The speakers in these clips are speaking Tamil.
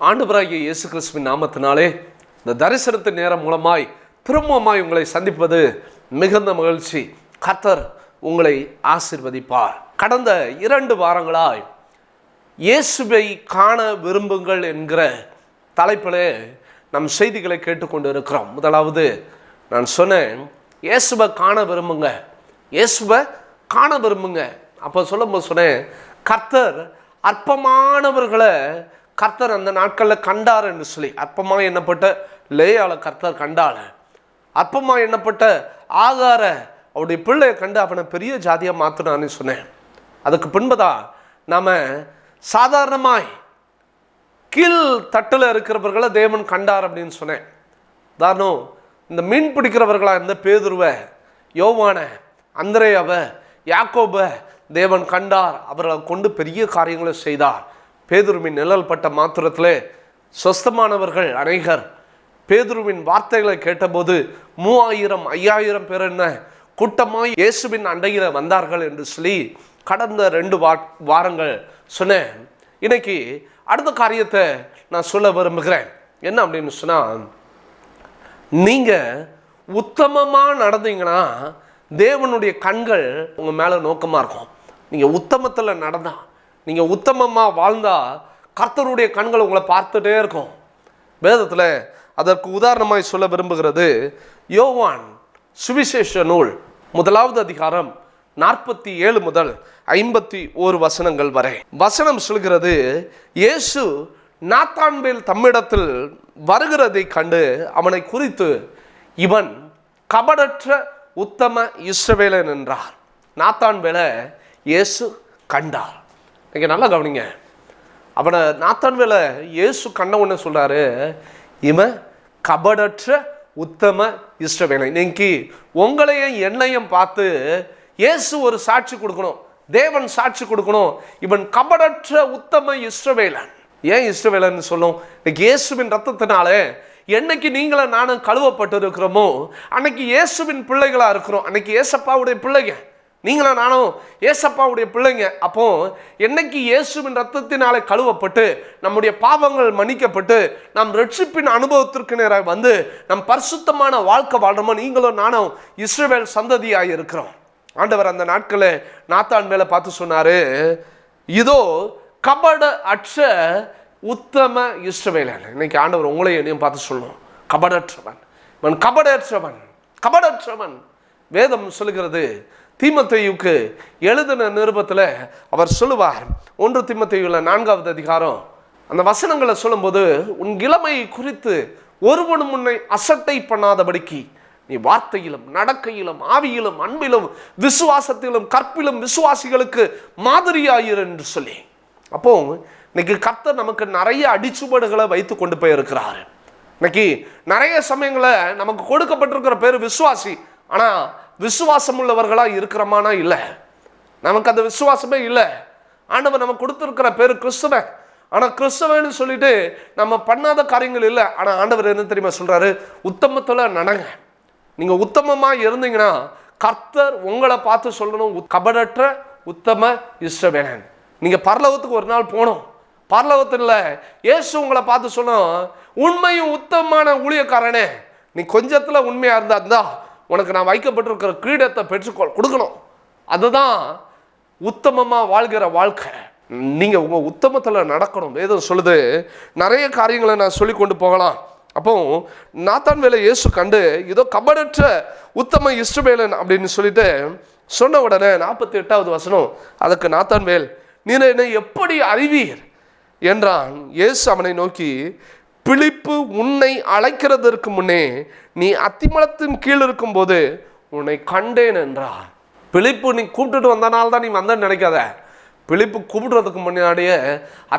ஆண்டவராகிய இயேசு கிறிஸ்துவின் நாமத்தினாலே இந்த தரிசனத்தின் நேரம் மூலமாய் திரும்பமாய் உங்களை சந்திப்பது மிகுந்த மகிழ்ச்சி. கர்த்தர் உங்களை ஆசீர்வதிப்பார். கடந்த 2 வாரங்களாய் இயேசுவை காண விரும்புங்கள் என்கிற தலைப்பிலே நம் செய்திகளை கேட்டுக்கொண்டு இருக்கிறோம். முதலாவது நான் சொன்னேன், இயேசுவை காண விரும்புங்க, இயேசுவை காண விரும்புங்க. அப்போ சொல்லும்போது சொன்னேன், கர்த்தர் அற்பமானவர்களை கர்த்தர் அந்த நாட்களில் கண்டார் என்று சொல்லி. அற்பமாக எண்ணப்பட்ட லேயாளை கர்த்தர் கண்டாள். அற்பமாக எண்ணப்பட்ட ஆகார அவருடைய பிள்ளையை கண்டு அவனை பெரிய ஜாதியாக மாற்றினான்னு சொன்னேன். அதுக்கு பின்பதான் நாம் சாதாரணமாய் கீழ் தட்டில் இருக்கிறவர்களை தேவன் கண்டார் அப்படின்னு சொன்னேன். உதாரணம், இந்த மீன் பிடிக்கிறவர்களா இருந்த பேதுருவை, யோவானை, அந்திரேயாவை, யாக்கோபை தேவன் கண்டார். அவர்களை கொண்டு பெரிய காரியங்களை செய்தார். பேதுருவின் நிழல் பட்ட மாத்திரத்திலே சொஸ்தமானவர்கள் அநேகர். பேதுருவின் வார்த்தைகளை கேட்டபோது 3000 5000 பேர் என்ன கூட்டமாய் இயேசுவின் அண்டையில் வந்தார்கள் என்று சொல்லி கடந்த 2 வாரங்கள் சொன்னேன். இன்னைக்கு அடுத்த காரியத்தை நான் சொல்ல விரும்புகிறேன். என்ன அப்படின்னு சொன்னால், நீங்கள் உத்தமமாக நடந்தீங்கன்னா தேவனுடைய கண்கள் உங்கள் மேலே நோக்கமாக இருக்கும். நீங்கள் உத்தமத்தில் நடந்தா, நீங்கள் உத்தமமாக வாழ்ந்தால் கர்த்தருடைய கண்கள் உங்களை பார்த்துட்டே இருக்கும். வேதத்தில் அதற்கு உதாரணமாய் சொல்ல விரும்புகிறது யோவான் சுவிசேஷ நூல் 1வது அதிகாரம் 47 முதல் 51 வசனங்கள் வரை. வசனம் சொல்கிறது, இயேசு நாத்தான்வேல் தம்மிடத்தில் வருகிறதை கண்டு அவனை குறித்து, இவன் கபடற்ற உத்தம இஸ்ரவேலன் என்றார். நாத்தான்வேலை இயேசு கண்டார். இங்கே நல்லா கவனிங்க. அவனை நாத்தான்வேலை இயேசு கண்ட உடனே சொல்றாரு, இவன் கபடற்ற உத்தம இஸ்ரவேலன். இன்னைக்கு உங்களையும் என்னையும் பார்த்து இயேசு ஒரு சாட்சி கொடுக்கணும், தேவன் சாட்சி கொடுக்கணும், இவன் கபடற்ற உத்தம இஸ்ரவேலன். ஏன் இஸ்ரவேலன் சொல்லும்? இன்னைக்கு இயேசுவின் ரத்தத்தினாலே என்னைக்கு நீங்கள நானும் கழுவப்பட்டு இருக்கிறோமோ அன்னைக்கு இயேசுவின் பிள்ளைகளா இருக்கிறோம். அன்னைக்கு ஏசப்பாவுடைய பிள்ளைங்க, நீங்களும் நானும் ஏசப்பாவுடைய பிள்ளைங்க. அப்போ என்னைக்கு இயேசுவின் ரத்தத்தினாலே கழுவப்பட்டு நம்முடைய பாவங்கள் மன்னிக்கப்பட்டு நம் ரட்சிப்பின் அனுபவத்திற்கு நேராக வந்து நம் பரிசுத்தமான வாழ்க்கை வாழ்றோமோ, நீங்களும் நானும் இஸ்ரவேல் சந்ததியாக இருக்கிறோம். ஆண்டவர் அந்த நாட்களில் நாத்தான்வேலை பார்த்து சொன்னாரு, இதோ கபட அற்ற உத்தம இஸ்ரவேலன். இன்னைக்கு ஆண்டவர் உங்களை என்னையும் பார்த்து சொல்லணும், கபடற்றவன், இவன் கபடற்றவன், கபடற்றவன். வேதம் சொல்லுகிறது, தீமோத்தேயுவுக்கு எழுதின நிருபத்தில் அவர் சொல்லுவார், 1 தீமோத்தேயுல 4வது அதிகாரம் அந்த வசனங்களை சொல்லும்போது, உன் இளமை குறித்து ஒருவனும் உன்னை அசட்டை பண்ணாதபடிக்கு நீ வார்த்தையிலும் நடக்கையிலும் ஆவியிலும் அன்பிலும் விசுவாசத்திலும் கற்பிலும் விசுவாசிகளுக்கு மாதிரியாயிரு என்று சொல்லி. அப்போ இன்னைக்கு கர்த்தர் நமக்கு நிறைய அடிச்சுவடுகளை வைத்து கொண்டு போயிருக்கிறாரு. இன்னைக்கு நிறைய சமயங்களை நமக்கு கொடுக்கப்பட்டிருக்கிற பேர் விசுவாசி, ஆனால் விசுவாசம் உள்ளவர்களாக இருக்கிறோமானா இல்லை, நமக்கு அந்த விசுவாசமே இல்லை. ஆண்டவர் நமக்கு கொடுத்துருக்கிற பேர் கிறிஸ்தவன், ஆனால் கிறிஸ்தவன்னு சொல்லிட்டு நம்ம பண்ணாத காரியங்கள் இல்லை. ஆனால் ஆண்டவர் என்ன தெரியுமா சொல்கிறாரு, உத்தமத்தில் நடங்க. நீங்கள் உத்தமமாக இருந்தீங்கன்னா கர்த்தர் உங்களை பார்த்து சொல்லணும், கபடற்ற உத்தம இஸ்ரவேலன். நீங்கள் பரலோகத்துக்கு ஒரு நாள் போகணும். பரலோகத்தில் இயேசு உங்களை பார்த்து சொல்லணும், உண்மையும் உத்தமமான ஊழியக்காரனே, நீ கொஞ்சத்தில் உண்மையாக இருந்தா உனக்கு நான் வைக்கப்பட்டிருக்கிற கிரீடத்தை பெற்றுக்கொள் கொடுக்கணும். அதுதான் உத்தமமாக வாழ்கிற வாழ்க்கை. நீங்கள் உங்கள் உத்தமத்தில் நடக்கணும். வேதம் சொல்லுது, நிறைய காரியங்களை நான் சொல்லி கொண்டு போகலாம். அப்போ நாத்தான்வேலை இயேசு கண்டு, இதோ கபடற்ற உத்தம இஸ்ரவேலன் அப்படின்னு சொல்லிட்டு சொன்ன உடனே 48வது வசனம், அதுக்கு நாத்தான்வேல், நீர் என்னை எப்படி அறிவீர் என்றான். இயேசு அவனை நோக்கி, பிலிப்பு உன்னை அழைக்கிறதற்கு முன்னே நீ அத்திமரத்தின் கீழ் இருக்கும்போது உன்னை கண்டேன் என்றார். பிலிப்பு நீ கூப்பிட்டுட்டு வந்தனால தான் நீ வந்தன்னு நினைக்காத. பிலிப்பு கூப்பிடுறதுக்கு முன்னாடியே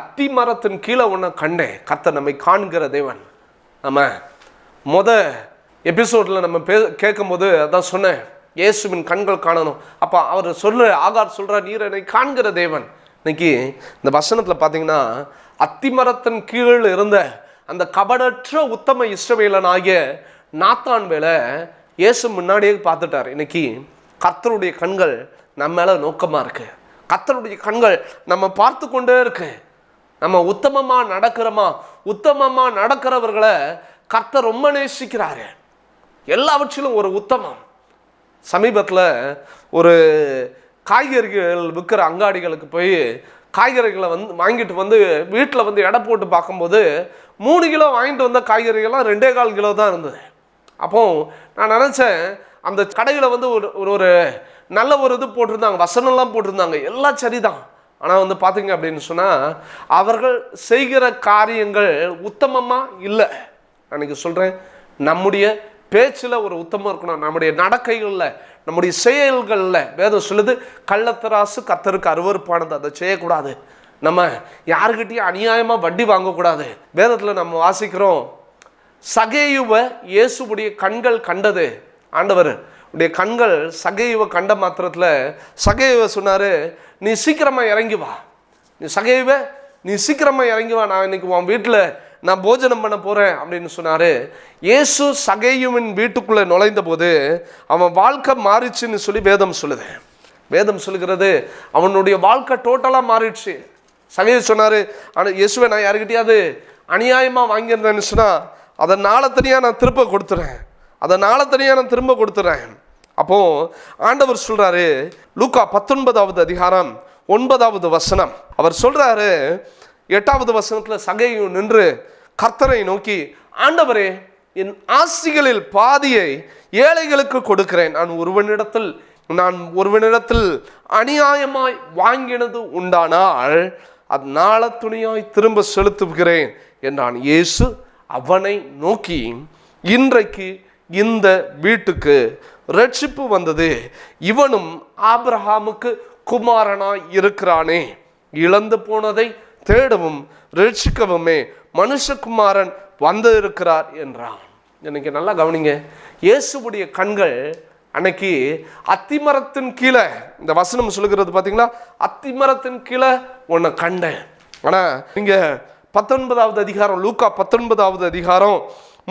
அத்திமரத்தின் கீழே உன்னை கண்டேன். கர்த்தர் நம்மை காண்கிற தேவன். நம்ம எபிசோடில் நம்ம கேட்கும்போது அதான் சொன்னேன், இயேசுவின் கண்கள் காணணும். அப்போ அவர் ஆகார் சொல்கிறார், நீர் என்னை காண்கிற தேவன். இன்னைக்கு இந்த வசனத்தில் பார்த்தீங்கன்னா, அத்திமரத்தின் கீழ் இருந்த அந்த கபடற்ற உத்தம இஸ்ரவேலன் ஆகிய நாத்தான்வேலை இயேசு முன்னாடியே பார்த்துட்டார். இன்னைக்கு கர்த்தருடைய கண்கள் நம்ம மேலே நோக்கமாக இருக்கு. கர்த்தருடைய கண்கள் நம்ம பார்த்து கொண்டே இருக்கு. நம்ம உத்தமமாக நடக்கிறோமா, உத்தமமாக நடக்கிறவர்களை கர்த்தர் ரொம்ப நேசிக்கிறாரு. எல்லாவற்றிலும் ஒரு உத்தமம். சமீபத்தில் ஒரு காய்கறிகள் விற்கிற அங்காடிகளுக்கு போய் காய்கறிகளை வாங்கிட்டு வீட்டில் எடை போட்டு பார்க்கும்போது 3 கிலோ வாங்கிட்டு வந்த காய்கறிகள்லாம் 2.25 கிலோ தான் இருந்தது. அப்போ நான் நினச்சேன், அந்த கடையில் ஒரு நல்ல ஒரு இது போட்டிருந்தாங்க, வசனம்லாம் போட்டிருந்தாங்க, எல்லாம் சரிதான். ஆனால் பார்த்தீங்க அப்படின்னு சொன்னால் அவர்கள் செய்கிற காரியங்கள் உத்தமமாக இல்லை. அன்றைக்கி சொல்கிறேன், நம்முடைய பேச்சில் ஒரு உத்தமம் இருக்கணும், நம்முடைய நடக்கைகளில், நம்முடைய செயல்களில். வேதம் சொல்லுது, கள்ளத்தராசு கர்த்தருக்கு அருவருப்பானது, அதை செய்யக்கூடாது. நம்ம யாருக்கிட்டையும் அநியாயமாக வட்டி வாங்கக்கூடாது. வேதத்தில் நம்ம வாசிக்கிறோம், சகேயுவை இயேசுவுடைய கண்கள் கண்டது. ஆண்டவர் உடைய கண்கள் சகேயுவை கண்ட மாத்திரத்தில் சகேயுவை சொன்னார், நீ சீக்கிரமாக இறங்கி வா, நீ சீக்கிரமாக இறங்கி வா, நான் இன்னைக்கு உன் வீட்டில் நான் போஜனம் பண்ண போகிறேன் அப்படின்னு சொன்னார். இயேசு சகேயுவின் வீட்டுக்குள்ளே நுழைந்த போது அவன் வாழ்க்கை மாறிச்சுன்னு சொல்லி வேதம் சொல்லுது. வேதம் சொல்லுகிறது அவனுடைய வாழ்க்கை டோட்டலாக மாறிடுச்சு. சகேயு சொன்னார், ஆனால் இயேசுவை நான் யாருக்கிட்டையாவது அநியாயமாக வாங்கியிருந்தேன்னு சொன்னால் அதை நாளை தனியாக நான் திரும்ப கொடுத்துறேன். அப்போது ஆண்டவர் சொல்கிறாரு, லூக்கா 19வது அதிகாரம் 9வது வசனம், அவர் சொல்கிறாரு 8வது வசனத்தில், சகேயு நின்று கர்த்தரை நோக்கி, ஆண்டவரே, என் ஆசிகளில் பாதியை ஏழைகளுக்கு கொடுக்கிறேன். நான் ஒருவனிடத்தில் அநியாயமாய் வாங்கினது உண்டானால் அது நாள துணியாய் திரும்ப செலுத்துகிறேன் என்றான். இயேசு அவனை நோக்கி, இன்றைக்கு இந்த வீட்டுக்கு ரட்சிப்பு வந்தது, இவனும் ஆபிரகாமுக்கு குமாரனாய் இருக்கிறானே. இழந்து போனதை தேடவும் ரட்சிக்கவுமே மனுஷகுமாரன் வந்து இருக்கிறார் என்றான். எனக்கு நல்லா கவனிங்க, இயேசுவுடைய கண்கள் அன்னைக்கு அத்திமரத்தின் கீழே, இந்த வசனம் சொல்லுகிறது பார்த்தீங்களா, அத்திமரத்தின் கீழே உன்னை கண்டேன். ஆனால் இங்கே 19வது அதிகாரம், லூக்கா 19வது அதிகாரம்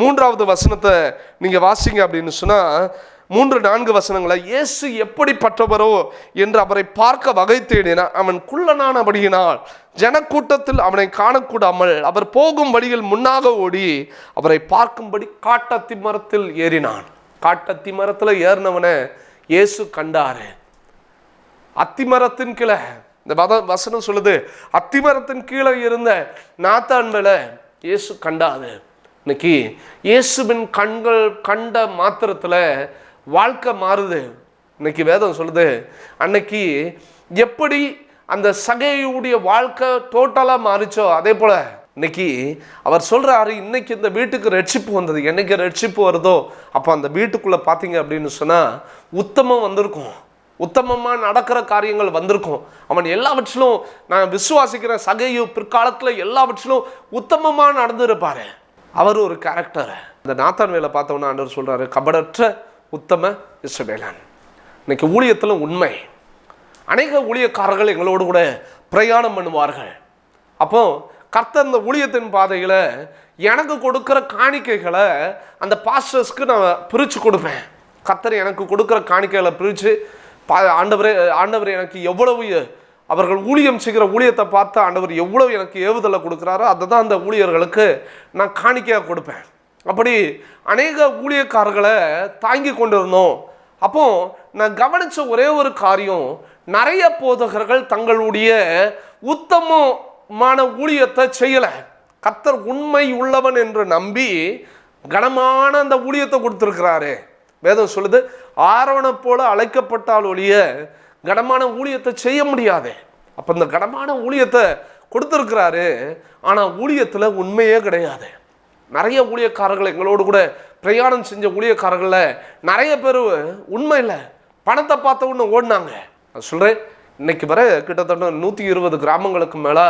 3வது வசனத்தை நீங்கள் வாசிங்க அப்படின்னு சொன்னால் 3-4 வசனங்களை, இயேசு எப்படிப்பட்டவரோ என்று அவரை பார்க்க வகை தேடினார். அவன் குள்ளனானபடியினால் ஜனக்கூட்டத்தில் அவனை காணக்கூடாமல் அவர் போகும் வழியில் முன்னாக ஓடி அவரை பார்க்கும்படி காட்டத்தி மரத்தில் ஏறினான். காட்டத்தி மரத்தில் ஏறினவனை இயேசு கண்டாரு. அத்திமரத்தின் கீழே, இந்த வசனம் சொல்லுது, அத்திமரத்தின் கீழே இருந்த நாத்தான் மேலே இயேசு கண்டாரு. இன்னைக்கு இயேசுவின் கண்கள் கண்ட மாத்திரத்தில் வாழ்க்கை மாறுது. இன்னைக்கு வேதம் சொல்லுது, அன்னைக்கு எப்படி அந்த சகேயுடைய வாழ்க்கை டோட்டலாக மாறிச்சோ அதே போல் இன்னைக்கு அவர் சொல்கிறாரு, இன்னைக்கு இந்த வீட்டுக்கு ரட்சிப்பு வந்தது. என்னைக்கு ரட்சிப்பு வருதோ அப்போ அந்த வீட்டுக்குள்ளே பார்த்தீங்க அப்படின்னு சொன்னால் உத்தமம் வந்திருக்கும், உத்தமமாக நடக்கிற காரியங்கள் வந்திருக்கும். அவன் எல்லாவற்றிலும், நான் விசுவாசிக்கிறேன், சகேயு பிற்காலத்தில் எல்லாவற்றிலும் உத்தமமாக நடந்துருப்பார். அவர் ஒரு கேரக்டர். இந்த நாத்தான் வேலை பார்த்தோன்னா ஆண்டவர் சொல்கிறாரு, கபடற்ற உத்தம இஸ்ரவேலன். இன்னைக்கு ஊழியத்தில் உண்மை, அநேக ஊழியக்காரர்கள் எங்களோடு கூட பிரயாணம் பண்ணுவார்கள். அப்போ கர்த்தர் இந்த ஊழியத்தின் பாதையில் எனக்கு கொடுக்குற காணிக்கைகளை அந்த பாஸ்டர்ஸ்க்கு நான் பிரித்து கொடுப்பேன். கர்த்தர் எனக்கு கொடுக்குற காணிக்கைகளை பிரித்து, ஆண்டவர் எனக்கு எவ்வளவு, அவர்கள் ஊழியம் செய்கிற ஊழியத்தை பார்த்து ஆண்டவர் எவ்வளவு எனக்கு ஏவுதலை கொடுக்குறாரோ அதை தான் அந்த ஊழியர்களுக்கு நான் காணிக்கையாக கொடுப்பேன். அப்படி அநேக ஊழியக்காரர்களை தாங்கி கொண்டு இருந்தோம். அப்போ நான் கவனித்த ஒரே ஒரு காரியம், நிறைய போதகர்கள் தங்களுடைய உத்தமமான ஊழியத்தை செய்யலை. கர்த்தர் உண்மை உள்ளவன் என்று நம்பி கனமான அந்த ஊழியத்தை கொடுத்துருக்கிறாரு. வேதம் சொல்லுது, ஆரோனை போல அழைக்கப்பட்டால் ஒழிய கனமான ஊழியத்தை செய்ய முடியாது. அப்போ இந்த கனமான ஊழியத்தை கொடுத்துருக்கிறாரு, ஆனால் ஊழியத்தில் உண்மையே கிடையாது. நிறைய ஊழியக்காரர்கள் எங்களோடு கூட பிரயாணம் செஞ்ச ஊழியக்காரர்களில் நிறைய பேர் உண்மை இல்லை, பணத்தை பார்த்த ஒன்று ஓடினாங்க. நான் சொல்கிறேன், இன்னைக்கு வர கிட்டத்தட்ட 120 கிராமங்களுக்கு மேலே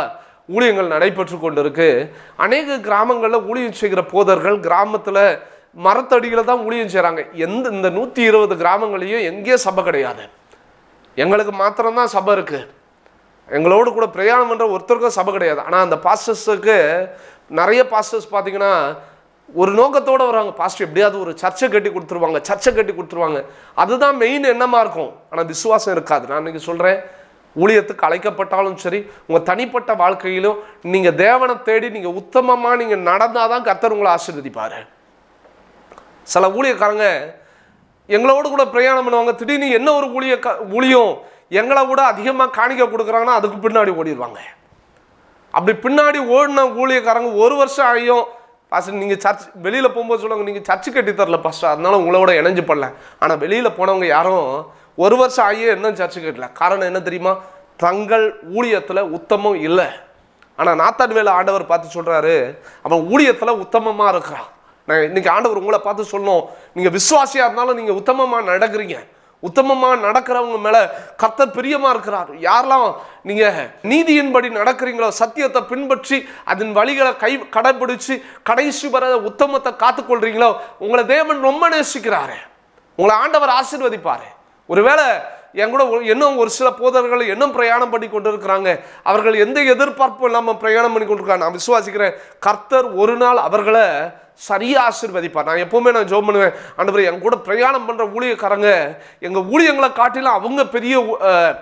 ஊழியங்கள் நடைபெற்று கொண்டு இருக்கு. அநேக கிராமங்களில் ஊழியம் செய்கிற போதர்கள் கிராமத்தில் மரத்தடியில் தான் ஊழியம் செய்கிறாங்க. இந்த 120 கிராமங்களையும் எங்கேயே சபை கிடையாது. எங்களுக்கு மாத்திரம்தான் சபை இருக்குது. எங்களோடு கூட பிரயாணம் பண்ணுற ஒருத்தருக்கும் சபை கிடையாது. ஆனால் அந்த பாஸ்டர்ஸுக்கு, நிறைய பாஸ்டர்ஸ் பார்த்தீங்கன்னா ஒரு நோக்கத்தோடு வராங்க. பாஸ்டர் எப்படியாவது ஒரு சர்ச்சை கட்டி கொடுத்துருவாங்க. அதுதான் மெயின் எண்ணமாக இருக்கும். ஆனால் விசுவாசம் இருக்காது. நான் இன்றைக்கி சொல்கிறேன், ஊழியத்துக்கு அழைக்கப்பட்டாலும் சரி, உங்கள் தனிப்பட்ட வாழ்க்கையிலும் நீங்கள் தேவனை தேடி நீங்கள் உத்தமமாக நீங்கள் நடந்தால் தான் கர்த்தர் உங்களை ஆசீர்வதிப்பார். சில ஊழியக்காரங்க எங்களோடு கூட பிரயாணம் பண்ணுவாங்க, திடீர்னு என்ன ஒரு ஊழியம் எங்களை விட அதிகமாக காணிக்க கொடுக்குறாங்கன்னா அதுக்கு பின்னாடி ஓடிடுவாங்க. அப்படி பின்னாடி ஓடின ஊழியக்காரங்க ஒரு வருஷம் ஆகியும், பாஸ்டர் நீங்கள் சர்ச் வெளியில் போகும்போது சொல்லுவாங்க, நீங்கள் சர்ச்சு கட்டி தரல பாஸ்டர், அதனால உங்களோட இணைஞ்சு பண்ணல. ஆனால் வெளியில் போனவங்க யாரும் ஒரு வருஷம் ஆகியே இன்னும் சர்ச்சு கட்டல. காரணம் என்ன தெரியுமா? தங்கள் ஊழியத்தில் உத்தமம் இல்லை. ஆனால் நாத்தான் வேலை ஆண்டவர் பார்த்து சொல்கிறாரு, அவன் ஊழியத்தில் உத்தமமாக இருக்கிறான். நான் இன்னைக்கு ஆண்டவர் உங்களை பார்த்து சொல்லணும், நீங்கள் விசுவாசியாக இருந்தாலும் நீங்கள் உத்தமமாக நடக்கிறீங்க. உத்தமமாக நடக்கிறவங்க மேலே கர்த்தர் பிரியமாக இருக்கிறார். யாரெல்லாம் நீங்கள் நீதியின்படி நடக்கிறீங்களோ, சத்தியத்தை பின்பற்றி அதன் வழிகளை கடைபிடிச்சு கடைசி வர உத்தமத்தை காத்துக்கொள்றீங்களோ, உங்களை தேவன் ரொம்ப நேசிக்கிறாரு. உங்களை ஆண்டவர் ஆசீர்வதிப்பார். ஒருவேளை என் கூட இன்னும் ஒரு சில போதர்கள் இன்னும் பிரயாணம் பண்ணி கொண்டு இருக்கிறாங்க. அவர்கள் எந்த எதிர்பார்ப்பும் இல்லாமல் பிரயாணம் பண்ணி கொண்டு இருக்காங்க. நான் விசுவாசிக்கிறேன் கர்த்தர் ஒரு நாள் அவர்களை சரியாக ஆசீர்வதிப்பார். நான் எப்போவுமே ஜெபம் பண்ணுவேன், ஆண்டவரே என் கூட பிரயாணம் பண்ணுற ஊழியக்காரங்க எங்கள் ஊழியங்களை காட்டிலும் அவங்க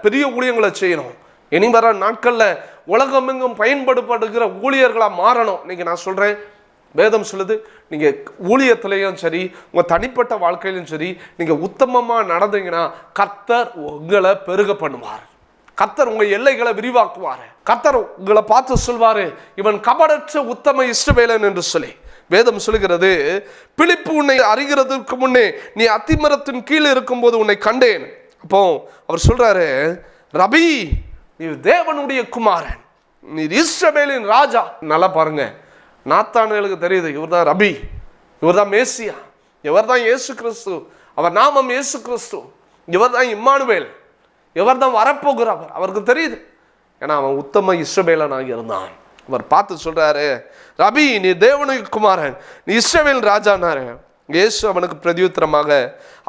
பெரிய ஊழியங்களை செய்யணும். இனி வர நாட்களில் உலகமெங்கும் பயன்படுத்தப்படுகிற ஊழியர்களாக மாறணும். இன்னைக்கு நான் சொல்கிறேன், வேதம் சொல்லுது, நீங்கள் ஊழியத்திலையும் சரி, உங்கள் தனிப்பட்ட வாழ்க்கையிலும் சரி, நீங்கள் உத்தமமாக நடந்தீங்கன்னா கர்த்தர் உங்களை பெருக பண்ணுவார். கர்த்தர் உங்கள் எல்லைகளை விரிவாக்குவார். கர்த்தர் உங்களை பார்த்து சொல்வார், இவன் கபடற்ற உத்தம இஸ்ரவேலன் என்று சொல்லி. வேதம் சொல்லுகிறது, பிலிப்பு உன்னை அறிகிறதுக்கு முன்னே நீ அத்திமரத்தின் கீழே இருக்கும்போது உன்னை கண்டேன். அப்போ அவர் சொல்றாரு, ரபி நீ தேவனுடைய குமாரன், நீ இஸ்ரவேலின் ராஜா. நல்லா பாருங்க, நாத்தானுக்கு தெரியுது இவர் தான் ரபி, இவர் தான் மேசியா, இவர் தான் இயேசு கிறிஸ்து, அவர் நாமம் இயேசு கிறிஸ்து, இவர் தான் இம்மானுவேல், இவர் தான் வரப்போகிறவர். அவருக்கு தெரியுது, ஏன்னா அவன் உத்தம இஸ்ரவேலனாக இருந்தான். அவர் பார்த்து சொல்றாரு, ரபி நீ தேவனுடைய குமாரன், நீ இஸ்ரவேல் ராஜானாரு. இயேசு அவனுக்கு பிரதியுத்தரமாக,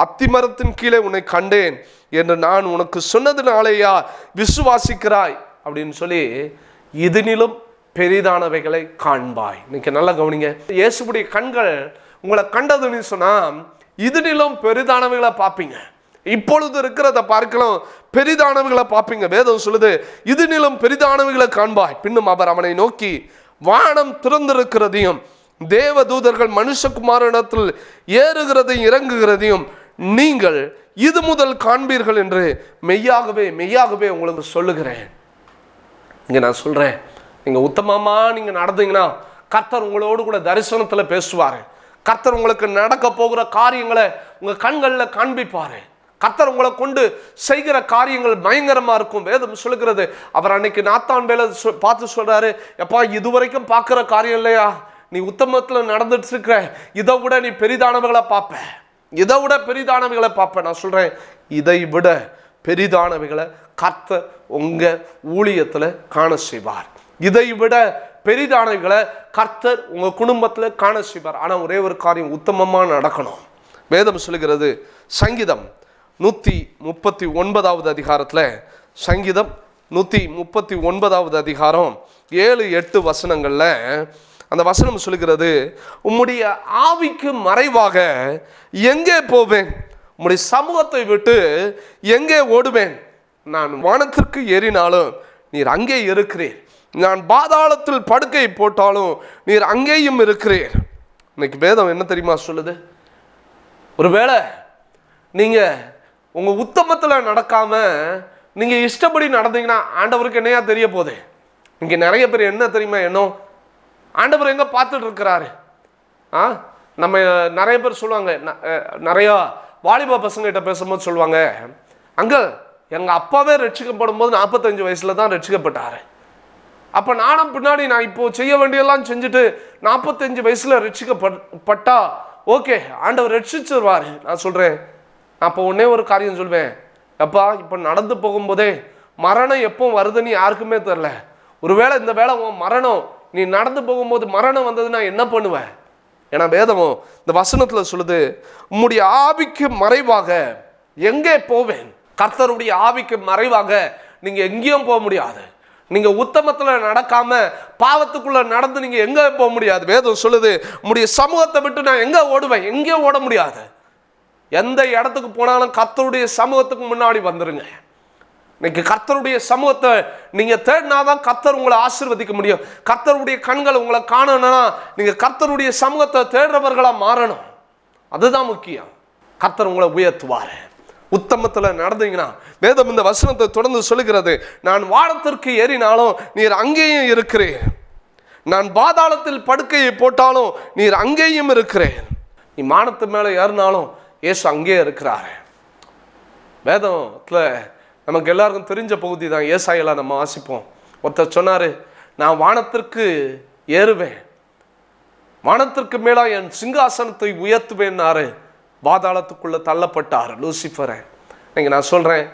அத்திமரத்தின் கீழே உன்னை கண்டேன் என்று நான் உனக்கு சொன்னதுனாலேயா விசுவாசிக்கிறாய் அப்படின்னு சொல்லி, இதனிலும் பெரிதானவைகளை காண்பாய். இன்னைக்கு நல்லா கவனிங்க, இயேசுடைய கண்கள் உங்களை கண்டதுன்னு சொன்னா இதனிலும் பெரிதானவைகளை பார்ப்பீங்க. இப்பொழுது இருக்கிறத பார்க்கலாம், பெரிதானவைகளை பார்ப்பீங்க. வேதம் சொல்லுது, இதனிலும் பெரிதானவைகளை காண்பாய். பின்னும் அவர் அவனை நோக்கி, வானம் திறந்திருக்கிறதையும் தேவதூதர்கள் மனுஷகுமாரனிடத்தில் ஏறுகிறதையும் இறங்குகிறதையும் நீங்கள் இது முதல் காண்பீர்கள் என்று மெய்யாகவே மெய்யாகவே உங்களுக்கு சொல்லுகிறேன். இங்க நான் சொல்றேன், நீங்க உத்தமமா நீங்க நடந்தீங்கன்னா கர்த்தர் உங்களோடு கூட தரிசனத்துல பேசுவாரு. கர்த்தர் உங்களுக்கு நடக்க போகிற காரியங்களை உங்க கண்களில் காண்பிப்பாரு. கர்த்தர் உங்களை கொண்டு செய்கிற காரியங்கள் பயங்கரமா இருக்கும். வேதம் சொல்லுகிறது, அவர் அன்னைக்கு நாத்தான் வேலை பார்த்து சொல்றாரு, எப்பா இதுவரைக்கும் பார்க்கிற காரியம் இல்லையா, நீ உத்தமத்துல நடந்துட்டு இருக்கிற, இதை விட நீ பெரிதானவைகளை பார்ப்ப, இதை விட பெரிதானவைகளை பார்ப்ப. நான் சொல்றேன், இதை விட பெரிதானவைகளை கர்த்தர் உங்க ஊழியத்துல காண செய்வார். இதை விட பெரிதானவைகளை கர்த்தர் உங்க குடும்பத்துல காண செய்வார். ஆனா ஒரே ஒரு காரியம், உத்தமமா நடக்கணும். வேதம் சொல்லுகிறது, சங்கீதம் 139வது அதிகாரத்தில், சங்கீதம் 139வது அதிகாரம் 7-8 வசனங்கள்ல அந்த வசனம் சொல்லுகிறது, உம்முடைய ஆவிக்கு மறைவாக எங்கே போவேன், உம்முடைய சமூகத்தை விட்டு எங்கே ஓடுவேன், நான் வானத்திற்கு ஏறினாலும் நீர் அங்கே இருக்கிறீர், நான் பாதாளத்தில் படுக்கை போட்டாலும் நீர் அங்கேயும் இருக்கிறீர். இன்னைக்கு வேதம் என்ன தெரியுமா சொல்லுது, ஒருவேளை நீங்க உங்க உத்தமத்துல நடக்காம நீங்க இஷ்டப்படி நடந்தீங்கன்னா ஆண்டவருக்கு என்னையா தெரிய போகுது. இங்க நிறைய பேர் என்ன தெரியுமா எண்ணம், ஆண்டவர் எங்க பார்த்துட்டு இருக்கிறாரு. நம்ம நிறைய பேர் சொல்லுவாங்க, நிறைய வாலிபா பசங்க கிட்ட பேசும்போது சொல்லுவாங்க, அங்க எங்க அப்பாவே ரட்சிக்கப்படும் போது 45 வயசுல தான் ரட்சிக்கப்பட்டாரு. அப்ப நானும் பின்னாடி நான் இப்போ செய்ய வேண்டியெல்லாம் செஞ்சுட்டு 45 வயசுல ரட்சிக்கப்பட்டா ஓகே, ஆண்டவர் ரட்சிச்சிருவாரு. நான் சொல்றேன், அப்போ ஒன்னே ஒரு காரியம் சொல்வேன், அப்பா இப்போ நடந்து போகும்போதே மரணம் எப்போ வருதுன்னு யாருக்குமே தெரில. ஒருவேளை இந்த வேளை உன் மரணம், நீ நடந்து போகும்போது மரணம் வந்ததுன்னா என்ன பண்ணுவேன்? ஏன்னா வேதமோ இந்த வசனத்துல சொல்லுது, உம்முடைய ஆவிக்கு மறைவாக எங்கே போவேன். கர்த்தருடைய ஆவிக்கு மறைவாக நீங்க எங்கேயும் போக முடியாது. நீங்க உத்தமத்துல நடக்காம பாவத்துக்குள்ள நடந்து நீங்க எங்க போக முடியாது. வேதம் சொல்லுது, உம்முடைய சமூகத்தை விட்டு நான் எங்க ஓடுவேன், எங்கேயும் ஓட முடியாது. எந்த இடத்துக்கு போனாலும் கர்த்தருடைய சமூகத்துக்கு முன்னாடி வந்துருங்க. இன்னைக்கு கர்த்தருடைய சமூகத்தை நீங்க தேடினாதான் கர்த்தர் உங்களை ஆசீர்வதிக்க முடியும். கர்த்தருடைய கண்கள் உங்களை காணணும்னா நீங்க கர்த்தருடைய சமூகத்தை தேடுறவர்களா மாறணும். அதுதான் முக்கியம். கர்த்தர் உங்களை உயர்த்துவார். உத்தமத்தில் நடந்தீங்கன்னா வேதம் இந்த வசனத்தை தொடர்ந்து சொல்லுகிறது, நான் வானத்திற்கு ஏறினாலும் நீர் அங்கேயும் இருக்கிறேன், நான் பாதாளத்தில் படுக்கையை போட்டாலும் நீர் அங்கேயும் இருக்கிறேன். நீ வானத்து மேலே ஏறினாலும் இயேசு அங்கேயே இருக்கிறாரு. வேதத்தில் நமக்கு எல்லாருக்கும் தெரிஞ்ச பகுதி தான். ஏசாயெல்லாம் நம்ம வாசிப்போம். ஒருத்தர் சொன்னார், நான் வானத்திற்கு ஏறுவேன், வானத்திற்கு மேலே என் சிங்காசனத்தை உயர்த்துவேன்னாரு. பாதாளத்துக்குள்ளே தள்ளப்பட்டார் லூசிஃபரை. இன்னைக்கு நான் சொல்கிறேன்,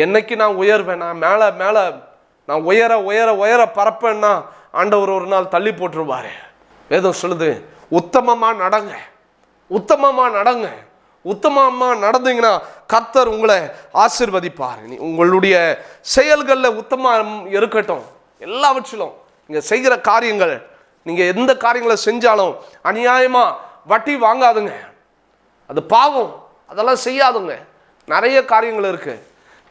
என்னைக்கு நான் உயர்வேன், நான் மேலே மேலே நான் உயர உயர உயர பறப்பேன்னா ஆண்டவர் ஒரு நாள் தள்ளி போட்டுருவாரு. வேதம் சொல்லுது, உத்தமமாக நடங்க, உத்தமமாக நடங்க. உத்தமமாக நடந்தீங்கன்னா கர்த்தர் உங்களை ஆசீர்வதிப்பார். உங்களுடைய செயல்களில் உத்தமம் இருக்கட்டும். எல்லாவற்றிலும் நீங்கள் செய்கிற காரியங்கள், நீங்கள் எந்த காரியங்களை செஞ்சாலும் அநியாயமாக வட்டி வாங்காதுங்க, அது பாவம், அதெல்லாம் செய்யாதுங்க. நிறைய காரியங்கள் இருக்கு.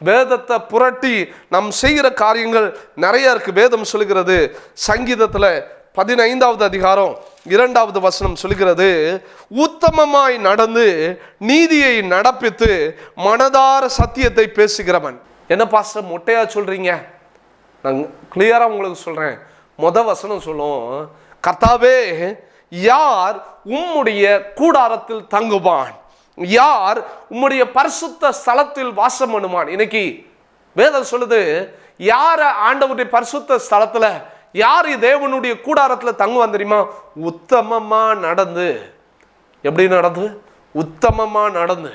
வேதத்தை புரட்டி நம் செய்கிற காரியங்கள் நிறைய இருக்கு. வேதம் சொல்லுகிறது, சங்கீதத்தில் 15வது அதிகாரம் 2வது வசனம் சொல்லுகிறது, உத்தமமாய் நடந்து நீதியை நடப்பித்து மனதார சத்தியத்தை பேசுகிறவன். என்ன பாஸ்டர் மொட்டையா சொல்றீங்க? நான் கிளியரா உங்களுக்கு சொல்றேன். வசனம் சொல்லும், கர்த்தாவே யார் உம்முடைய கூடாரத்தில் தங்குவான், யார் உம்முடைய பரிசுத்த ஸ்தலத்தில் வாசம் பண்ணுவான். இன்னைக்கு வேதம் சொல்லுது, யார ஆண்டவருடைய பரிசுத்த ஸ்தலத்துல, யார் தேவனுடைய கூடாரத்துல தங்குவான் தெரியுமா? உத்தமமா நடந்து. எப்படி நடந்து? உத்தமமா நடந்து.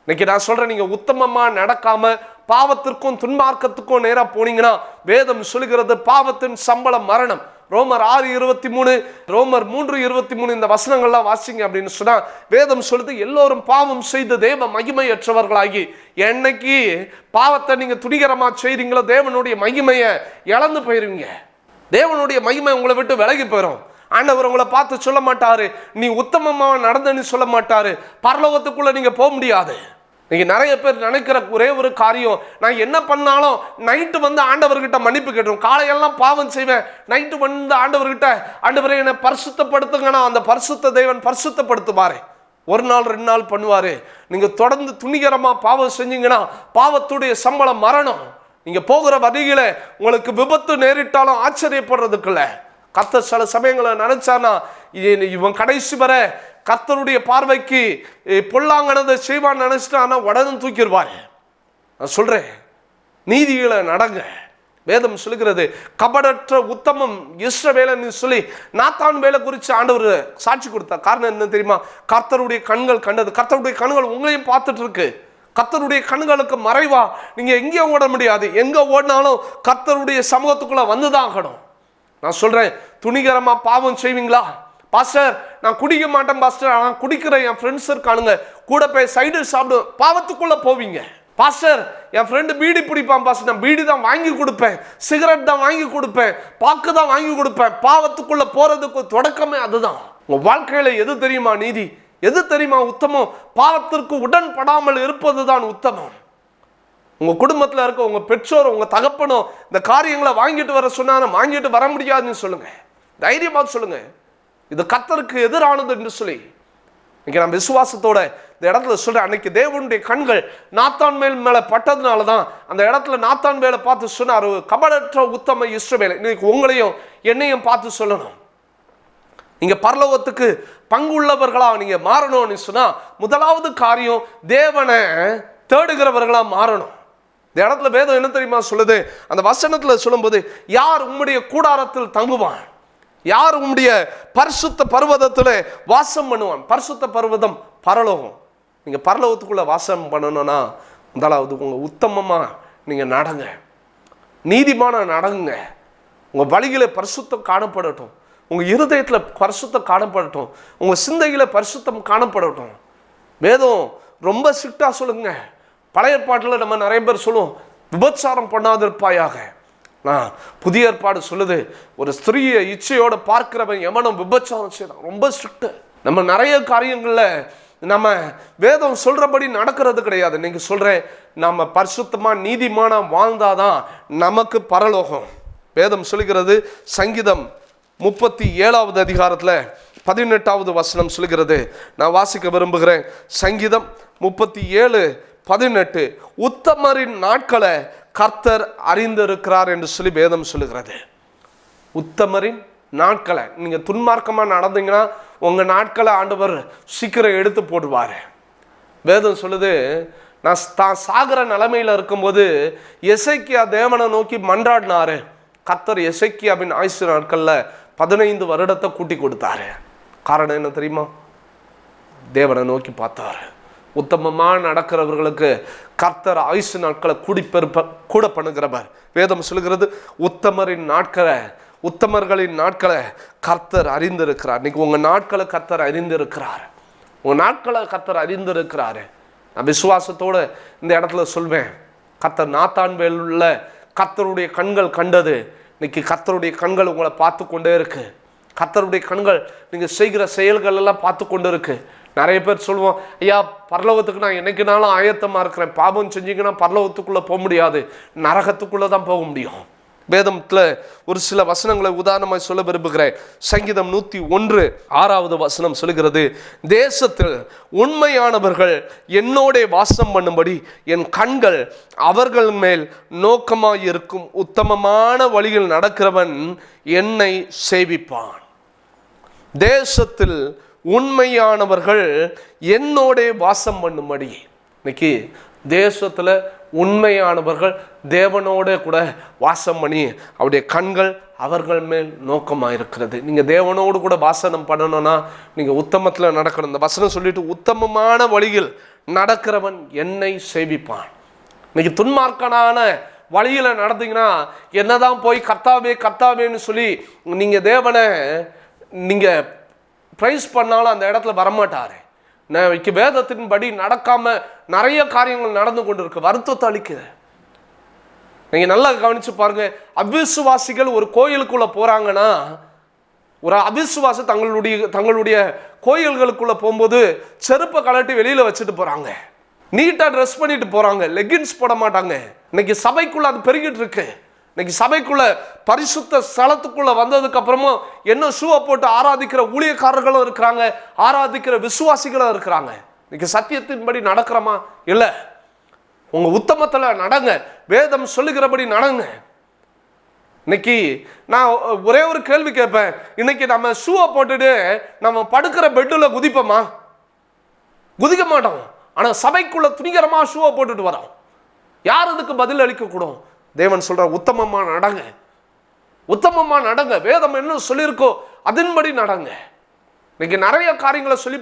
இன்னைக்கு நான் சொல்றேன், நீங்க உத்தமமா நடக்காம பாவத்திற்கும் துன்மார்க்கத்துக்கும் நேரா போனீங்கன்னா வேதம் சொல்லுகிறது, பாவத்தின் சம்பளம் மரணம். ரோமர் 6:23, ரோமர் 3:23 இந்த வசனங்கள்லாம் வாசிங்க அப்படின்னு சொன்னா வேதம் சொல்லுது, எல்லோரும் பாவம் செய்து தேவ மகிமையற்றவர்களாகி. என்னைக்கு பாவத்தை நீங்க துணிகரமா செய்றீங்களோ தேவனுடைய மகிமையை இழந்து போயிருவீங்க. தேவனுடைய மகிமை உங்களை விட்டு விலகி போயிடும். ஆண்டவர் உங்களை பார்த்து சொல்ல மாட்டாரு, நீ உத்தமமா நடந்தன்னு சொல்ல மாட்டாரு. பரலோகத்துக்குள்ள நீங்க போக முடியாது. நீங்க நிறைய பேர் நினைக்கிற ஒரே ஒரு காரியம், நான் என்ன பண்ணாலும் நைட்டு வந்து ஆண்டவர்கிட்ட மன்னிப்பு கேட்டுரும். காலையெல்லாம் பாவம் செய்வேன், நைட்டு வந்து ஆண்டவர்கிட்ட, ஆண்டவரை என்னை பரிசுத்தப்படுத்துங்கன்னா அந்த பரிசுத்த தேவன் பரிசுத்தப்படுத்துவாரு. ஒரு நாள் 2 நாள் பண்ணுவாரு. நீங்க தொடர்ந்து துணிகரமா பாவம் செஞ்சீங்கன்னா பாவத்துடைய சம்பளம் மரணம். நீங்க போகிற வழியில உங்களுக்கு விபத்து நேரிட்டாலும் ஆச்சரியப்படுறதுக்குள்ள. கர்த்தர் சில சமயங்களை நினைச்சானா இவன் கடைசி வரை கர்த்தருடைய பார்வைக்கு பொல்லாங்கனதை செய்வான்னு நினைச்சிட்டான்னா உடனே தூக்கிடுவாரு. நான் சொல்றேன், நீதிகளை நடங்க. வேதம் சொல்லுகிறது, கபடற்ற உத்தமம் இஸ்ரவேலன்னு சொல்லி நாத்தான் வேலை குறித்து ஆண்டவர் சாட்சி கொடுத்தார். காரணம் என்ன தெரியுமா? கர்த்தருடைய கண்கள் கண்டது. கர்த்தருடைய கண்கள் உங்களையும் பார்த்துட்டு இருக்கு. கர்த்தருடைய கண்களுக்கு மறைவா நீங்க எங்கேயும் ஓட முடியாது. எங்க ஓடினாலும் கர்த்தருடைய சமூகத்துக்குள்ள வந்துதான் ஆகணும். நான் சொல்றேன், துணிகரமா பாவம் செய்வீங்களா? பாஸ்டர் நான் குடிக்க மாட்டேன் பாஸ்டர், நான் குடிக்கிற என் ஃப்ரெண்ட்ஸ் இருக்கானுங்க, கூட போய் சைடு சாப்பிடுவேன், பாவத்துக்குள்ள போவீங்க. பாஸ்டர் என் ஃப்ரெண்டு பீடி பிடிப்பான் பாஸ்டர், நான் பீடி தான் வாங்கி கொடுப்பேன், சிகரெட் தான் வாங்கி கொடுப்பேன், பாக்கு தான் வாங்கி கொடுப்பேன். பாவத்துக்குள்ள போறதுக்கு தொடக்கமே அதுதான். உங்க வாழ்க்கையில எது தெரியுமா நீதி? எது தெரியுமா உத்தமம்? பாவத்திற்கு உடன்படாமல் இருப்பது தான் உத்தமம். உங்க குடும்பத்தில் இருக்க உங்க பெற்றோர், உங்க தகப்பனோ இந்த காரியங்களை வாங்கிட்டு வர சொன்னா வாங்கிட்டு வர முடியாதுன்னு சொல்லுங்க, தைரியமா சொல்லுங்க. இது கர்த்தருக்கு எதிரானது என்று சொல்லி இன்னைக்கு நான் விசுவாசத்தோட இந்த இடத்துல சொல்றேன். அன்னைக்கு தேவனுடைய கண்கள் நாத்தான் மேல பட்டதுனால தான் அந்த இடத்துல நாத்தான் மேல பார்த்து சொன்னார், கபடற்ற உத்தம இஸ்ரவேல். இன்னைக்கு உங்களையும் என்னையும் பார்த்து சொல்லணும், நீங்க பரலோகத்துக்கு பங்கு உள்ளவர்களா நீங்க மாறணும்னு சொன்னா முதலாவது காரியம் தேவனை தேடுகிறவர்களா மாறணும். இந்த இடத்துல வேதம் என்ன தெரியுமா சொல்லுது? அந்த வசனத்துல சொல்லும்போது, யார் உம்முடைய கூடாரத்தில் தங்குவான், யார் உம்முடைய பரிசுத்த பர்வதத்தில் வாசம் பண்ணுவான். பரிசுத்த பர்வதம் பரலோகம். நீங்க பரலோகத்துக்குள்ள வாசம் பண்ணணும்னா முதலாவது உங்க உத்தமமா நீங்க நடங்க, நீதிமான நடங்குங்க. உங்க வழிகளை பரிசுத்தம் காணப்படட்டும், உங்க இருதயத்தில் பரிசுத்தம் காணப்படட்டும், உங்க சிந்தையில பரிசுத்தம் காணப்படட்டும். வேதம் ரொம்ப ஸ்ட்ரிக்டா சொல்லுங்க. பழைய ஏற்பாட்டில் நம்ம நிறைய பேர் சொல்லுவோம், விபச்சாரம் பண்ணாதிருப்பாயாக. புதிய ஏற்பாடு சொல்லுது, ஒரு ஸ்திரீயை இச்சையோட பார்க்கிறவன் எவனும் விபச்சாரம் செய்யலாம். ரொம்ப ஸ்ட்ரிக்ட். நம்ம நிறைய காரியங்கள்ல நம்ம வேதம் சொல்றபடி நடக்கிறது கிடையாது. இன்னைக்கு சொல்றேன், நம்ம பரிசுத்தமா நீதிமானா வாழ்ந்தாதான் நமக்கு பரலோகம். வேதம் சொல்லுகிறது, சங்கீதம் 37வது அதிகாரத்தில் 18வது வசனம் சொல்லுகிறது. நான் வாசிக்க விரும்புகிறேன். சங்கீதம் 37:18, உத்தமரின் நாட்களை கர்த்தர் அறிந்திருக்கிறார் என்று சொல்லி வேதம் சொல்லுகிறது. உத்தமரின் நாட்களை, நீங்க துன்மார்க்கமா நடந்தீங்கன்னா உங்க நாட்களை ஆண்டவர் சீக்கிரம் எடுத்து போடுவார். வேதம் சொல்லுது, நான் சாகிற நிலைமையில இருக்கும்போது எசேக்கியா தேவனை நோக்கி மன்றாடினாரு. கர்த்தர் எசேக்கியாவின் ஆயுசு நாட்கள்ல 15 வருடத்தை கூட்டி கொடுத்தாரு. காரணம் என்ன தெரியுமா? தேவனை நோக்கி பார்த்தாரு. உத்தமமாக நடக்கிறவர்களுக்கு கர்த்தர் ஆயுசு நாட்களை கூட பண்ணுகிறவர். வேதம் சொல்லுகிறது, உத்தமர்களின் நாட்களை கர்த்தர் அறிந்திருக்கிறார். இன்னைக்கு உங்க நாட்களை கர்த்தர் அறிந்திருக்கிறார். உங்க நாட்களை கர்த்தர் அறிந்திருக்கிறாரு. நான் விசுவாசத்தோட இந்த இடத்துல சொல்வேன், கர்த்தர் நாத்தான்வேலுள்ள கர்த்தருடைய கண்கள் கண்டது. இன்னைக்கு கர்த்தருடைய கண்கள் உங்களை பார்த்து கொண்டே இருக்கு. கர்த்தருடைய கண்கள் நீங்க செய்கிற செயல்கள் எல்லாம் பார்த்து கொண்டு இருக்கு. நிறைய பேர் சொல்லுவோம், ஐயா பரலோகத்துக்கு நான் என்னைக்குனாலும் ஆயத்தமாக இருக்கிறேன். பாவம் செஞ்சீங்கன்னா பரலோகத்துக்குள்ளே போக முடியாது, நரகத்துக்குள்ளே தான் போக முடியும். வேதத்தில் ஒரு சில வசனங்களை உதாரணமாக சொல்ல விரும்புகிறேன். சங்கீதம் 101:6வது வசனம் சொல்லுகிறது, தேசத்தில் உண்மையானவர்கள் என்னோட வாசம் பண்ணும்படி என் கண்கள் அவர்கள் மேல் நோக்கமாக இருக்கும். உத்தமமான வழியில் நடக்கிறவன் என்னை சேவிப்பான். தேசத்தில் உண்மையானவர்கள் என்னோட வாசம் பண்ணும்படி. இன்னைக்கு தேசத்துல உண்மையானவர்கள் தேவனோட கூட வாசம் பண்ணி அவருடைய கண்கள் அவர்கள் மேல் நோக்கமாக இருக்கிறது. நீங்க தேவனோடு கூட வாசனம் பண்ணணும்னா நீங்க உத்தமத்துல நடக்கணும். இந்த வசனம் சொல்லிட்டு, உத்தமமான வழியில் நடக்கிறவன் என்னை சேவிப்பான். இன்னைக்கு துன்மார்க்கனான வழியில நடந்தீங்கன்னா என்னதான் போய் கர்த்தாவே கர்த்தாவேன்னு சொல்லி நீங்க தேவனை நீங்க பிரைஸ் பண்ணாலும் அந்த இடத்துல வரமாட்டாரு. வேதத்தின்படி நடக்காம நிறைய காரியங்கள் நடந்து கொண்டு இருக்கு, வருத்தத்தை அளிக்குது. நீங்க நல்லா கவனிச்சு பாருங்க. அவிசுவாசிகள் ஒரு கோயிலுக்குள்ள போறாங்கன்னா, ஒரு அவிசுவாசி தங்களுடைய கோயில்களுக்குள்ள போகும்போது செருப்பை கலட்டி வெளியில வச்சுட்டு போறாங்க, நீட்டா ட்ரெஸ் பண்ணிட்டு போறாங்க, லெகின்ஸ் போட மாட்டாங்க. இன்னைக்கு சபைக்குள்ள அது பெருகிட்டு இருக்கு. இன்னைக்கு சபைக்குள்ள பரிசுத்த ஸ்தலத்துக்குள்ள வந்ததுக்கு அப்புறமும் என்ன ஷூவை போட்டு ஆராதிக்கிற ஊழியக்காரர்களும் இருக்கிறாங்க, ஆராதிக்கிற விசுவாசிகளும் இருக்கிறாங்க. இன்னைக்கு சத்தியத்தின்படி நடக்கிறோமா? இல்லை. உங்க உத்தமத்துல நடங்க, வேதம் சொல்லுகிறபடி நடங்க. இன்னைக்கு நான் ஒரே ஒரு கேள்வி கேட்பேன், இன்னைக்கு நம்ம ஷூவை போட்டுட்டு நம்ம படுக்கிற பெட்டுல குதிப்போமா? குதிக்க மாட்டோம். ஆனா சபைக்குள்ள துணிகரமா ஷூவை போட்டுட்டு வரோம். யார் அதுக்கு பதில் அளிக்க கூடும்? தேவன் சொல்ற, உத்தமமா நடங்க, உத்தமமா நடங்க. வேதம் என்ன சொல்லியிருக்கோ அதன்படி நடங்க. இன்னைக்கு நிறைய காரியங்களை சொல்லி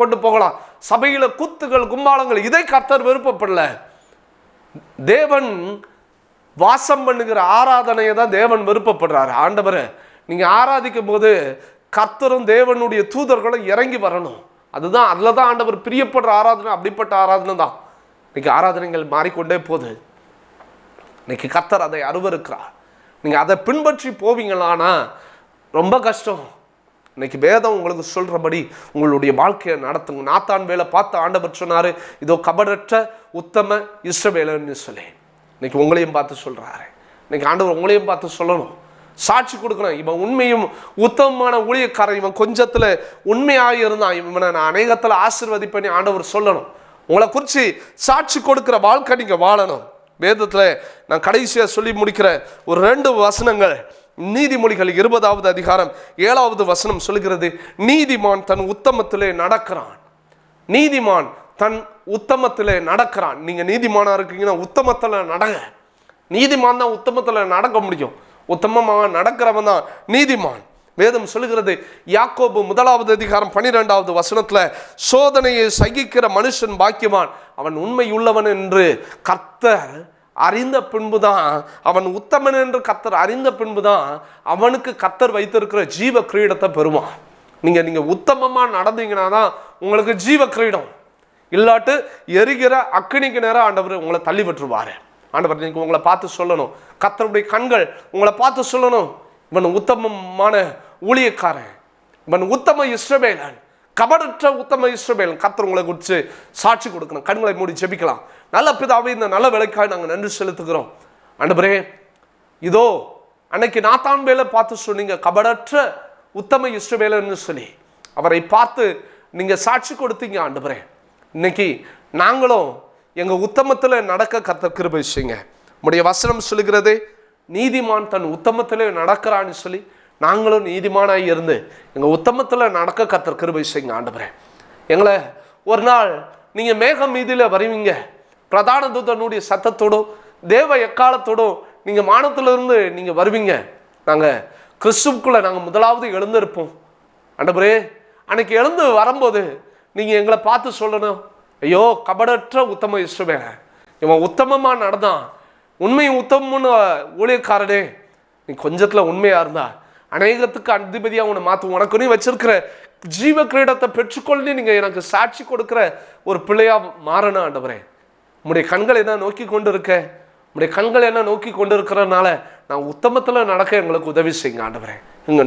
கொண்டு போகலாம். சபையில குத்துகள் கும்பாளங்கள், இதை கர்த்தர் விருப்பப்படல. தேவன் வாசம் பண்ணுகிற ஆராதனையை தான் தேவன் விருப்பப்படுறாரு. ஆண்டவரை நீங்க ஆராதிக்கும் போது கர்த்தரும் தேவனுடைய தூதர்களும் இறங்கி வரணும். அதுதான், அதுல தான் ஆண்டவர் பிரியப்படுற ஆராதனை. அப்படிப்பட்ட ஆராதனை தான் இன்னைக்கு ஆராதனைகள் மாறிக்கொண்டே போகுது. இன்னைக்கு கர்த்தர் அதை அருவருக்கிறார். நீங்க அதை பின்பற்றி போவீங்களானா ரொம்ப கஷ்டம். இன்னைக்கு வேதம் உங்களுக்கு சொல்றபடி உங்களுடைய வாழ்க்கையை நடத்துங்க. நாத்தான்வேலை பார்த்து ஆண்டவர் சொன்னாரு, இதோ கபடற்ற உத்தம இஸ்ரவேலன்னு சொல்லி. இன்னைக்கு உங்களையும் பார்த்து சொல்றாரு. இன்னைக்கு ஆண்டவர் உங்களையும் பார்த்து சொல்லணும், சாட்சி கொடுக்கணும். இவன் உண்மையும் உத்தமமான ஊழியக்காரன், இவன் கொஞ்சத்துல உண்மையாக இருந்தான், இவனை நான் அநேகத்துல ஆசீர்வதிப்பேன்னு ஆண்டவர் சொல்லணும். உங்களை குறித்து சாட்சி கொடுக்கிற வாழ்க்கை நீங்க வாழணும். வேதத்துல நான் கடைசியா சொல்லி முடிக்கிற ஒரு 2 வசனங்கள். நீதிமொழிகள் 20வது அதிகாரம் 7வது வசனம் சொல்லுகிறது, நீதிமான் தன் உத்தமத்திலே நடக்கிறான். நீதிமான் தன் உத்தமத்திலே நடக்கிறான். நீங்க நீதிமானா இருக்கீங்கன்னா உத்தமத்துல நடங்க. நீதிமான் தான் உத்தமத்துல நடக்க முடியும். உத்தமமாக நடக்கிறவன் தான் நீதிமான். வேதம் சொல்லுகிறது, யாக்கோபு 1வது அதிகாரம் 12வது வசனத்துல, சோதனையை சகிக்கிற மனுஷன் பாக்கியவான், அவன் உண்மையுள்ளவன் என்று கர்த்தர் அறிந்த பின்புதான், அவன் உத்தமன் என்று கர்த்தர் அறிந்த பின்புதான் அவனுக்கு கர்த்தர் வைத்திருக்கிற ஜீவ கிரீடத்தை பெறுவான். நீங்க உத்தமமா நடந்தீங்கன்னா தான் உங்களுக்கு ஜீவ கிரீடம். இல்லாட்டு எரிகிற அக்கினிக்கு நேரம் ஆண்டவர் உங்களை தள்ளி விட்டுருவாரு. ஆண்டவர் நீங்க உங்களை பார்த்து சொல்லணும், கர்த்தருடைய கண்கள் உங்களை பார்த்து சொல்லணும், இவன் உத்தமமான ஊழியக்காரன், இவன் உத்தம இஸ்ரவேலன், கபடற்ற உத்தம இஸ்ரவேல். கர்த்தர் உங்களை குறித்து சாட்சி கொடுக்கணும். கண்களை மூடி ஜெபிக்கலாம். நல்ல பிதாவே, இந்த நல்ல வேலைக்காய் நாங்கள் நன்றி செலுத்துகிறோம். ஆண்டவரே, இதோ அன்னைக்கு நாத்தான் வேலை பார்த்து சொன்னீங்க கபடற்ற உத்தம இஸ்ரவேலன்னு சொல்லி, அவரை பார்த்து நீங்க சாட்சி கொடுத்தீங்க. ஆண்டவரே, இன்னைக்கு நாங்களும் எங்க உத்தமத்தில் நடக்க கர்த்தர் கிருபை செய்யுங்க. உம்முடைய வசனம் சொல்லுகிறது, நீதிமான் தன் உத்தமத்திலே நடக்கிறான்னு சொல்லி நாங்களும் நீதிமானாய் இருந்து எங்கள் உத்தமத்தில் நடக்க கர்த்தர் கிருபை செய்யுங்க. ஆண்டவரே, எங்களை ஒரு நாள் நீங்கள் மேகம் மீதில் வருவீங்க, பிரதான தூதனுடைய சத்தத்தோடும் தேவ எக்காலத்தோடும் நீங்கள் வானத்திலிருந்து நீங்கள் வருவீங்க. நாங்கள் கிறிஸ்துவுக்குள்ளே நாங்கள் முதலாவது எழுந்திருப்போம். ஆண்டவரே, அன்னைக்கு எழுந்து வரும்போது நீங்கள் எங்களை பார்த்து சொல்லணும், ஐயோ கபடற்ற உத்தம இஸ்ரவேல, இவன் உத்தமமாக நடந்தான், உண்மை உத்தமன்னு ஊழியக்காரனே, நீ கொஞ்சத்தில் உண்மையாக இருந்தா அநேகத்துக்கு அதிபதியாக உன்னை மாற்றும், உனக்கு நீ வச்சிருக்கிற ஜீவ கிரீடத்தை பெற்றுக்கொள்ளி நீங்கள் எனக்கு சாட்சி கொடுக்குற ஒரு பிள்ளையாக மாறணும். ஆண்டவரே, உம்முடைய கண்கள் என்ன நோக்கி கொண்டு இருக்க, உம்முடைய கண்கள் என்ன நோக்கி கொண்டு இருக்கிறனால நான் உத்தமத்தில் நடக்க எங்களுக்கு உதவி செய்யுங்க. ஆண்டவரே,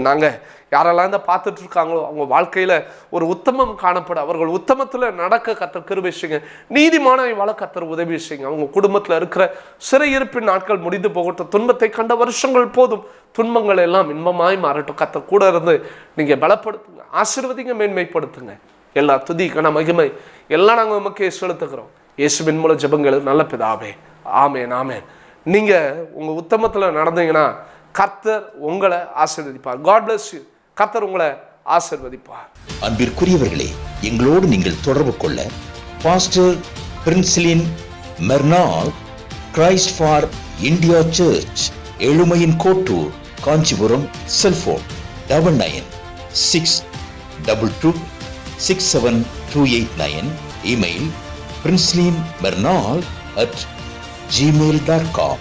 நாங்கள் யாரெல்லாம் தான் பார்த்துட்டு இருக்காங்களோ அவங்க வாழ்க்கையில் ஒரு உத்தமம் காணப்பட, அவர்கள் உத்தமத்தில் நடக்க கர்த்தர் கிருபை செய்யுங்க. நீதிமான வாழ கர்த்தர் உதவி செய்யுங்க. அவங்க குடும்பத்தில் இருக்கிற சிறையிருப்பின் நாட்கள் முடிந்து போகட்டும். துன்பத்தை கண்ட வருஷங்கள் போதும், துன்பங்கள் எல்லாம் இன்பமாய் மாறட்டும். கர்த்தர் கூட இருந்து நீங்கள் பலப்படுத்துங்க, ஆசீர்வதிங்க, மேன்மைப்படுத்துங்க. எல்லா துதி கன மகிமை எல்லாம் நாங்கள் உமக்கே செலுத்துகிறோம். இயேசுவின் மூலம் ஜெபங்கள் நல்ல பிதாவே, ஆமேன் ஆமேன். நீங்கள் உங்கள் உத்தமத்தில் நடந்தீங்கன்னா கர்த்தர் உங்களை ஆசீர்வதிப்பார். God bless you. கர்த்தர் உங்களை ஆசீர்வதிப்பார். அன்பிற்குரியவர்களே, எங்களோடு நீங்கள் தொடர்பு கொள்ள pastor Princelin Mernaal, Christ for India church, எழுமையின் Kottur, Kanchipuram. Cellphone 9962226729. Email princelymernaal@gmail.com.